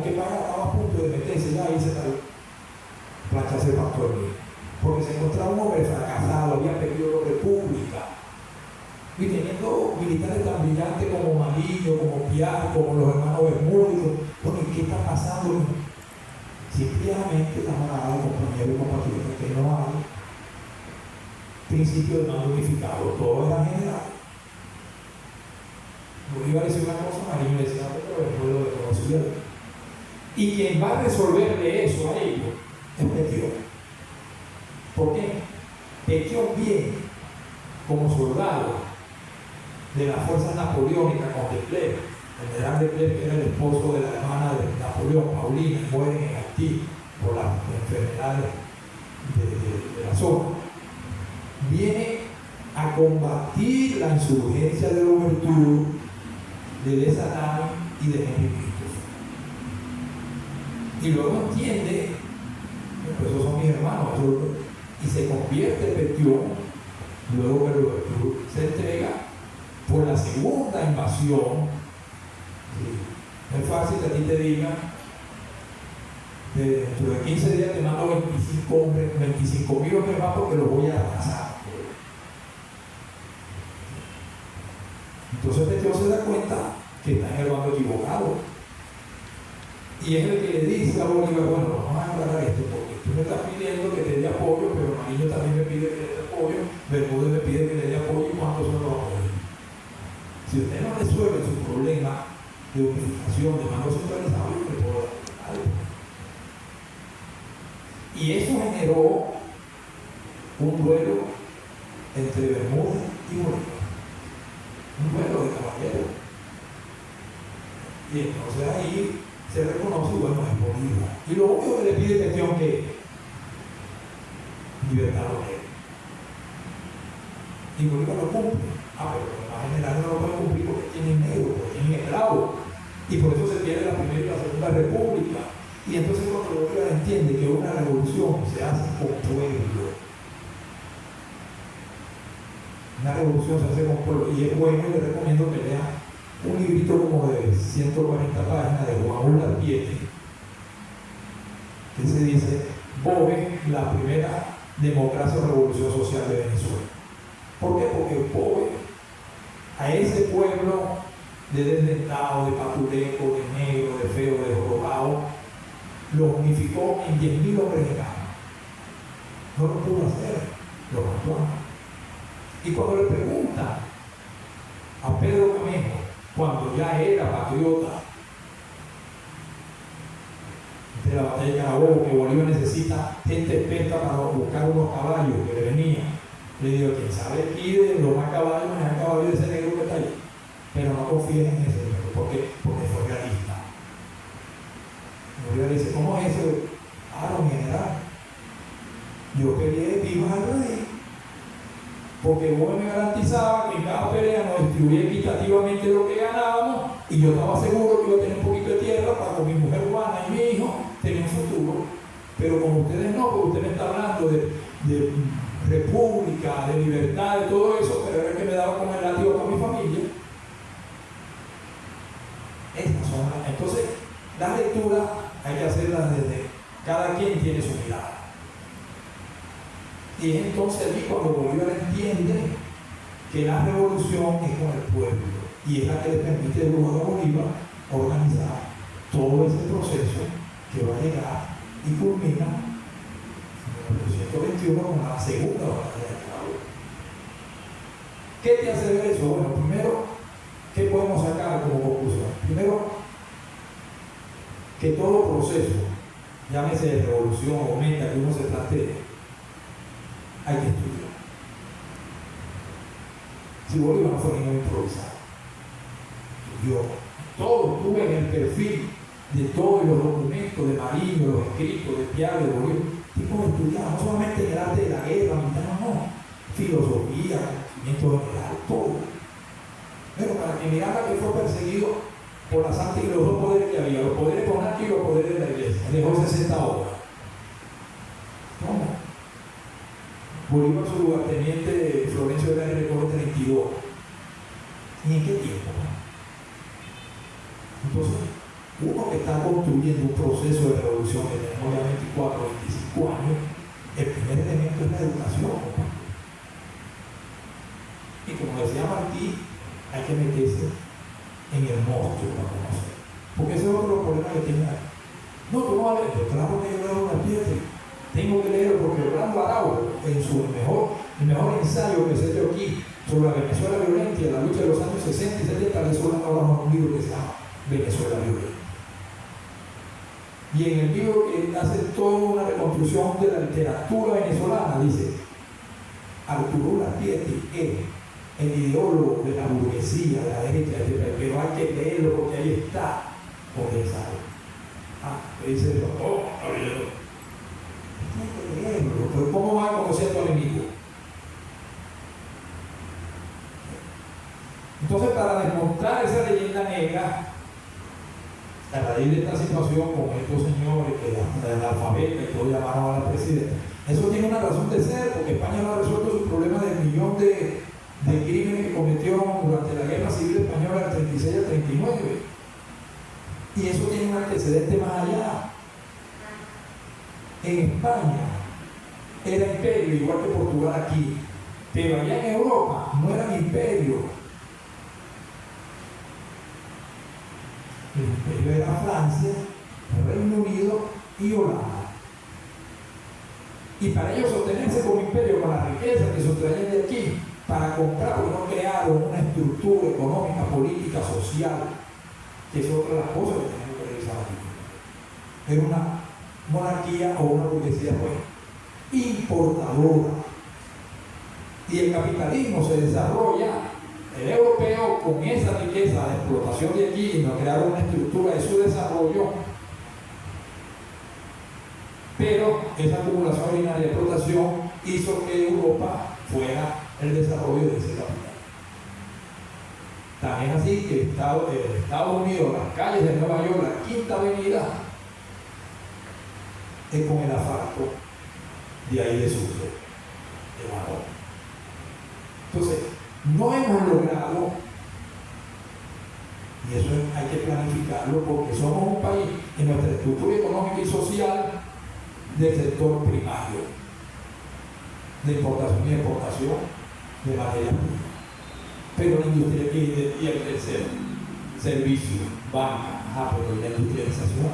que para estaba a punto de meterse ya y se plancharse el pastor mío. Porque se encontraba un hombre fracasado, había perdido la república. Y teniendo militares tan brillantes como Marillo, como Piar, como los hermanos Bermúdez, bueno, ¿y qué está pasando? Simplemente camarada, compañeros y compatriotas, que no hay principio de mando unificado, todo era general. Bolívar decía una cosa, Marillo decía otra, pero después lo desconocía. Y quien va a resolverle eso a ellos es Petión. ¿Por qué? Petión viene como soldado de las fuerzas napoleónicas con Declercq, el general Declercq, que era el esposo de la hermana de Napoleón, Paulina, mueren en Haití por las enfermedades de la zona. Viene a combatir la insurgencia de Louverture, de Desalán y de Henry Christopher. Y luego entiende, pues esos son mis hermanos, y se convierte Petión, luego que Louverture se entrega por la segunda invasión. No es fácil que a ti te digan, dentro de 15 días te mando 25 hombres más porque los voy a arrasar. Entonces Petión se da cuenta que está en el bando equivocado. Y es el que le dice a Bolívar, bueno, vamos a aclarar esto, porque tú me estás pidiendo que te dé apoyo, pero Marillo también me pide que le dé apoyo, Bermúdez me pide que le dé apoyo, ¿y cuántos son los apoyos? Si usted no resuelve su problema de unificación, de mando centralizado, yo le puedo dar algo. Y eso generó un duelo entre Bermúdez y Bolívar. Un duelo de caballeros. Y entonces ahí se reconoce, bueno, es Bolívar. Y lo único que le pide Petión que libertad a los negros. Y Bolívar lo cumple. Pero los demás generales no lo pueden cumplir porque tienen negros, porque tienen esclavos. Y por eso se pierde la primera y la segunda república. Y entonces cuando Bolívar entiende que una revolución se hace con pueblo. Una revolución se hace con pueblo. Y es bueno, y le recomiendo que lea un librito como de 140 páginas de Juan Urdapiete, que se dice Bove, la primera democracia o revolución social de Venezuela. ¿Por qué? Porque Bove, a ese pueblo de desdentado, de patuleco, de negro, de feo, de jorobado, lo unificó en 10.000 hombres de cama. No lo pudo hacer, lo mató. Y cuando le preguntan a Pedro Camejo, cuando ya era patriota, de la batalla de Carabobo, que Bolívar necesita gente experta para buscar unos caballos que le venían, le digo, quién sabe, pide los más caballos, el caballo de ese negro que está ahí, pero no confíen en ese negro, porque fue realista. Bolívar dice, ¿cómo es eso? Mi general, yo peleé viva al rey, porque vos me garantizaba que en cada pelea nos distribuía equitativamente lo que ganábamos, y yo estaba seguro que iba a tener un poquito de tierra para con mi mujer Juana y mi hijo tener un futuro. Pero con ustedes no, porque usted me está hablando de república, de libertad, de todo eso, pero era el que me daba con el látigo para mi familia. Estas son las. Entonces, la lectura hay que hacerla desde cada quien tiene su mirada. Y es entonces allí cuando Bolívar entiende que la revolución es con el pueblo y es la que le permite luego a Bolívar organizar todo ese proceso que va a llegar y culmina en 1821 con la segunda batalla de Carabobo. ¿Qué te hace ver eso? Bueno, primero, ¿qué podemos sacar como conclusión? Primero, que todo proceso, llámese de revolución o meta que uno se plantee, hay que estudiar. Si Bolívar no fue ningún improvisado, estudió todo, estuve en el perfil de todos los documentos de Marillo, los escritos de Piar, de Bolívar, tipo de estudiar, no solamente en el arte de la guerra, no, filosofía, conocimiento general, todo. Pero para que mirara que fue perseguido por la Santa y los dos poderes que había, los poderes monárquicos y los poderes de la iglesia, dejó 60 obras. ¿Cómo? Bolívar, su lugarteniente de Florencio de la R. recoge 32. ¿Y en qué tiempo? Entonces, uno que está construyendo un proceso de revolución que tenemos ya 24 o 25 años, el primer elemento es la educación. Y como decía Martí, hay que meterse en el monstruo para conocer. Porque ese es otro problema que tiene. No, tú no vas a leer, claro que yo leo una piedra. Tengo que leerlo porque Orlando Araujo, en el mejor ensayo que se dio aquí sobre la Venezuela violenta y la lucha de los años 60 y 70, le hizo un libro que se llama Venezuela violenta. Y en el libro que hace toda una reconstrucción de la literatura venezolana, dice Arturo Lapietti es el ideólogo de la burguesía, de la derecha, pero hay que leerlo porque ahí está condensado. Dice, hay que leerlo, pero ¿cómo va a conocer a tu enemigo? Entonces, para desmontar esa leyenda negra, a raíz de esta situación con estos señores que el alfabeto y todo llamaron a la presidenta, eso tiene una razón de ser, porque España no ha resuelto su problema del millón de crímenes que cometió durante la Guerra Civil Española del 36 al 39. Y eso tiene un antecedente más allá. En España era imperio, igual que Portugal aquí, pero allá en Europa no eran imperios. El imperio era Francia, el Reino Unido y Holanda. Y para ellos sostenerse como imperio con la riqueza que sustraían de aquí, para comprar, porque no crearon una estructura económica, política, social, que es otra de las cosas que tenemos que revisar aquí. Era una monarquía o una burguesía pues importadora. Y el capitalismo se desarrolla, el europeo con esa riqueza de explotación de aquí, y no crearon una estructura de su desarrollo, pero esa acumulación ordinaria de explotación hizo que Europa fuera el desarrollo de ese capital. También así que Estados Unidos, las calles de Nueva York, la Quinta Avenida, es con el asfalto de ahí de Sucre, de Marón. Entonces, no hemos logrado, y eso hay que planificarlo, porque somos un país en nuestra estructura económica y social del sector primario, de importación y exportación de materias primas. Pero la industria y el tercero, servicios, banca, pero la industrialización,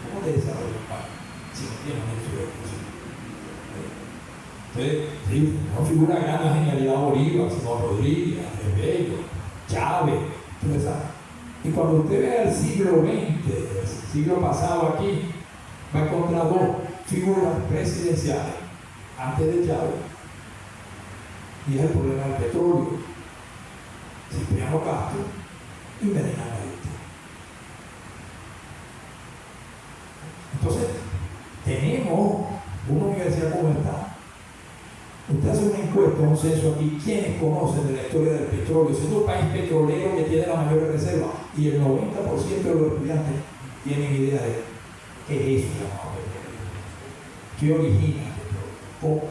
¿cómo te desarrolla un país si no tiene una industrialización? Entonces, sí, no figura grande la genialidad Bolívar, Simón Rodríguez, Rebello, Chávez, y cuando usted vea el siglo XX, el siglo pasado aquí, va a encontrar dos figuras presidenciales antes de Chávez, y es el problema del petróleo. Cipriano Castro y Medina Gaviria. Entonces, tenemos una universidad como esta. Usted hace una encuesta, un censo aquí, ¿quiénes conocen de la historia del petróleo? Es un país petrolero que tiene la mayor reserva y el 90% de los estudiantes tienen idea de qué es eso llamado petróleo, qué origina el petróleo.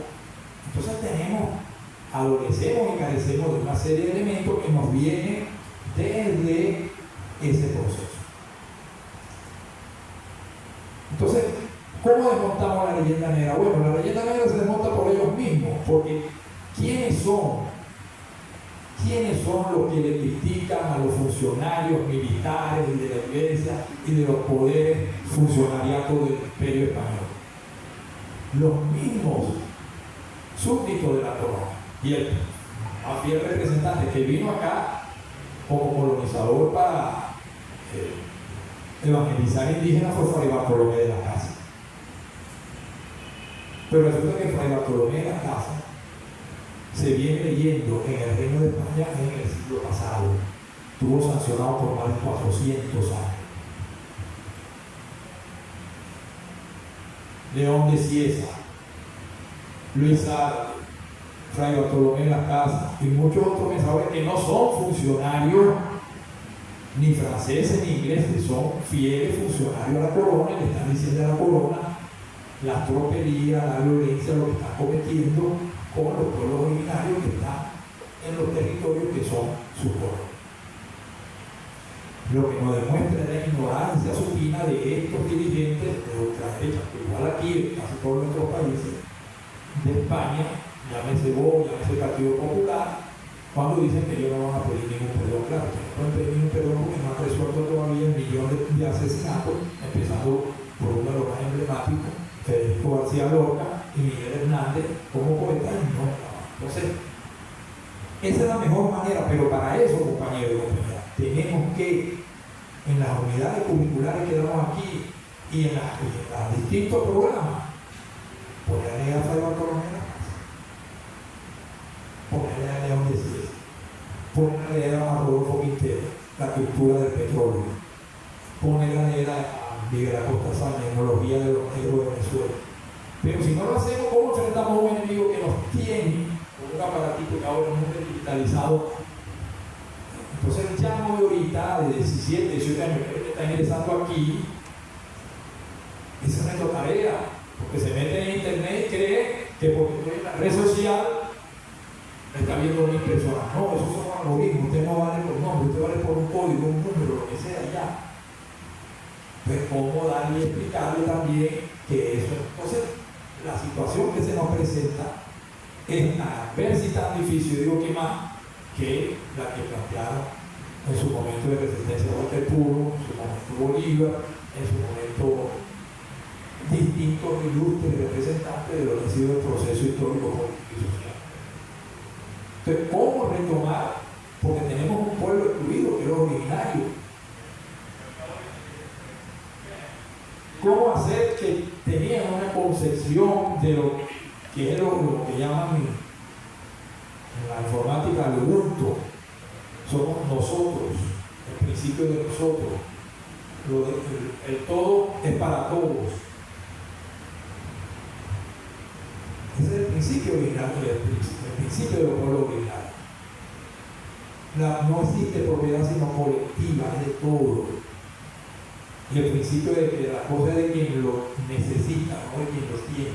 Entonces adolecemos y carecemos de una serie de elementos que nos vienen desde ese proceso. Entonces, ¿cómo desmontamos la leyenda negra? Bueno, la leyenda negra se desmonta por ellos mismos, porque ¿quiénes son los que le critican a los funcionarios militares y de la iglesia y de los poderes funcionariatos del Imperio Español? Los mismos súbditos de la corona. Y el fiel representante que vino acá como colonizador para evangelizar indígenas fue Fray Bartolomé de las Casas. Pero resulta que Fray Bartolomé de las Casas se viene leyendo en el Reino de España en el siglo pasado. Estuvo sancionado por más de 400 años. León de Cieza, Luis Arce, Fray Bartolomé de las Casas y muchos otros pensadores que no son funcionarios ni franceses ni ingleses, son fieles funcionarios a la corona y le están diciendo a la corona la tropelía, la violencia, lo que está cometiendo con los pueblos originarios que están en los territorios que son sus colonos. lo que nos demuestra es la ignorancia supina de estos dirigentes de ultraderecha, que igual aquí en casi todos nuestros países de España, llámese Vox, llámese Partido Popular, cuando dicen que ellos no van a pedir ningún perdón. Claro, que no pueden pedir ningún perdón porque no han resuelto todavía el millón de asesinatos, empezando por uno de los más emblemáticos, Federico García Lorca y Miguel Hernández, como poetas. No. Entonces, esa es la mejor manera, pero para eso, compañeros y compañeras, tenemos que, en las unidades curriculares que damos aquí y en los distintos programas, ponerle a Fray Bartolomé en la casa, ponerle a León de César, ponerle a Rodolfo Quintero la cultura del petróleo, ponerle a Miguel Acosta Sánchez, enología de los negros de Venezuela. Pero si no lo hacemos, ¿cómo enfrentamos a un enemigo que nos tiene con un aparatito que ahora es muy digitalizado? Entonces el chamo de ahorita, de 17, 18 años, que está ingresando aquí, esa es nuestra tarea, porque se mete en internet y cree que porque estoy en la red social me está viendo 1000 personas. No, esos son algoritmos, usted no vale por nombre, usted vale por un código, un número, lo que sea ya. Entonces, ¿cómo darle y explicarle también que eso? Entonces, la situación que se nos presenta es a ver si tan difícil, digo que más, que la que plantearon en su momento de resistencia a Walter Puro, en su momento Bolívar, en su momento distintos ilustres representantes de lo que ha sido el proceso histórico, político y social. Entonces, ¿cómo retomar? Porque tenemos un pueblo excluido, que es lo originario. ¿Cómo hacer que tenían una concepción de lo que es lo que llaman en la informática el Ubuntu? Somos nosotros, el principio de nosotros. El todo es para todos. Ese es el principio original, el principio de los pueblos originales. No existe propiedad sino colectiva, es de todo. Y el principio de que la cosa es de quien lo necesita, no de quien lo tiene.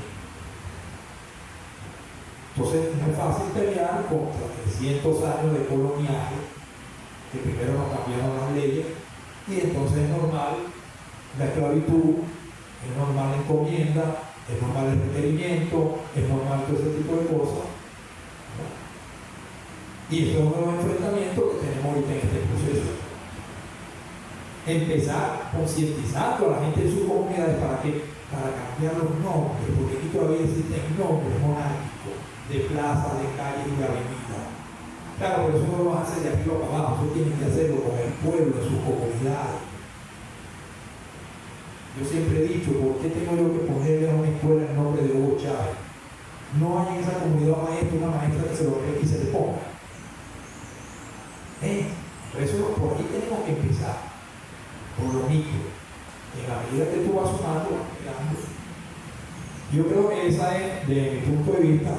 Entonces no es fácil pelear contra 300 años de coloniaje, que primero nos cambiaron las leyes, y entonces es normal la esclavitud, es normal la encomienda, es normal el requerimiento, es normal todo ese tipo de cosas. Y eso es uno de los enfrentamientos que tenemos ahorita en este proceso. Empezar concientizando a la gente de sus comunidades para cambiar los nombres, porque aquí todavía existen nombres monárquicos de plazas, de calles y de avenidas. Claro, pero eso no lo van a hacer de arriba para abajo, eso tienen que hacerlo con el pueblo, en sus comunidades. Yo siempre he dicho, ¿por qué tengo yo que ponerle a una escuela el nombre de Hugo Chávez? No hay en esa comunidad una maestra que se lo cree y se le ponga. Por eso por ahí tenemos que empezar. Por lo micro, en la medida que tú vas sumando, vas pegando. Yo creo que esa es, desde mi punto de vista,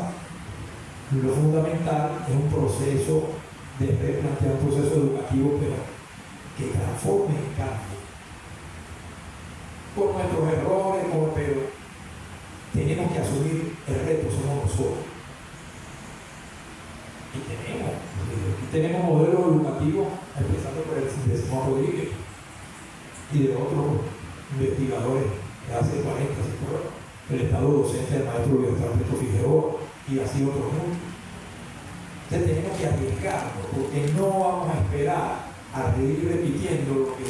lo fundamental es un proceso de replantear un proceso educativo, pero que transforme el cambio. Con nuestros errores, pero tenemos que asumir el reto, somos nosotros. Y tenemos modelos educativos, empezando por el de Simón Rodríguez y de otros investigadores que hace 40, 50 años, el estado docente del maestro Alberto Figueroa y así otros muchos. Entonces tenemos que arriesgarnos, porque no vamos a esperar a seguir repitiendo lo que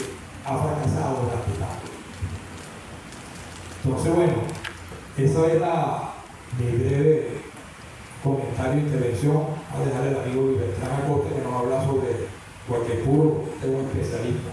ha fracasado durante tanto. Entonces, bueno, esa es mi breve comentario e intervención. A dejar el amigo Libertán Acosta que nos habla sobre Guayquepuro, que es un especialista.